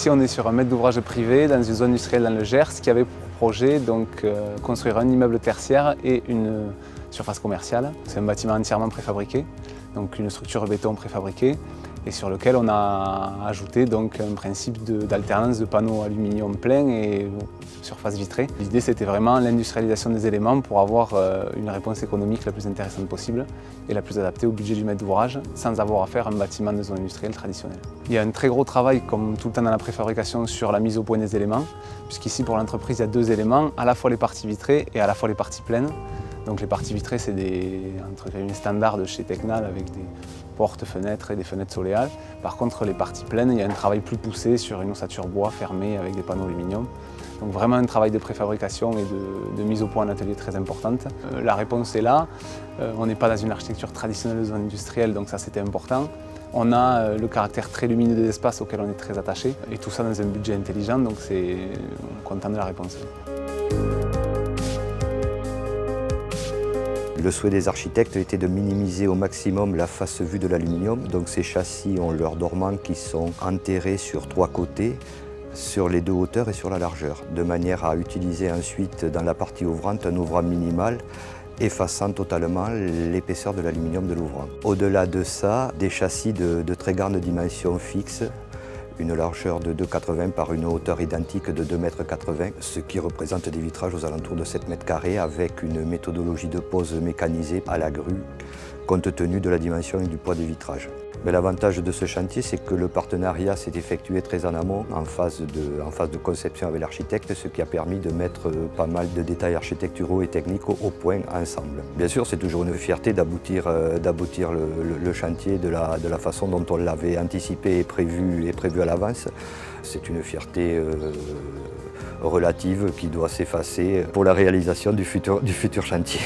Ici, on est sur un maître d'ouvrage privé dans une zone industrielle dans le Gers qui avait pour projet construire un immeuble tertiaire et une surface commerciale. C'est un bâtiment entièrement préfabriqué, donc une structure béton préfabriquée et sur lequel on a ajouté un principe d'alternance de panneaux aluminium pleins et surface vitrée. L'idée, c'était vraiment l'industrialisation des éléments pour avoir une réponse économique la plus intéressante possible et la plus adaptée au budget du maître d'ouvrage sans avoir à faire un bâtiment de zone industrielle traditionnel. Il y a un très gros travail, comme tout le temps dans la préfabrication, sur la mise au point des éléments, puisqu'ici pour l'entreprise, il y a deux éléments, à la fois les parties vitrées et à la fois les parties pleines. Donc les parties vitrées, c'est des standards de chez Tecnal avec des portes, fenêtres et des fenêtres soléales. Par contre, les parties pleines, il y a un travail plus poussé sur une ossature bois fermée avec des panneaux aluminium. Donc vraiment un travail de préfabrication et de mise au point en atelier très importante. La réponse est là. On n'est pas dans une architecture traditionnelle de zone industrielle, donc ça c'était important. On a le caractère très lumineux des espaces auquel on est très attaché. Et tout ça dans un budget intelligent, donc on est content de la réponse. Le souhait des architectes était de minimiser au maximum la face vue de l'aluminium. Donc ces châssis ont leurs dormants qui sont enterrés sur 3 côtés, sur les 2 hauteurs et sur la largeur, de manière à utiliser ensuite dans la partie ouvrante un ouvrant minimal effaçant totalement l'épaisseur de l'aluminium de l'ouvrant. Au-delà de ça, des châssis de très grande dimension fixe, une largeur de 2,80 par une hauteur identique de 2,80 m, ce qui représente des vitrages aux alentours de 7 mètres carrés avec une méthodologie de pose mécanisée à la grue, compte tenu de la dimension et du poids des vitrages. Mais l'avantage de ce chantier, c'est que le partenariat s'est effectué très en amont, en phase de conception avec l'architecte, ce qui a permis de mettre pas mal de détails architecturaux et techniques au point ensemble. Bien sûr, c'est toujours une fierté d'aboutir le chantier de la façon dont on l'avait anticipé et prévu à l'avance. C'est une fierté relative qui doit s'effacer pour la réalisation du futur chantier.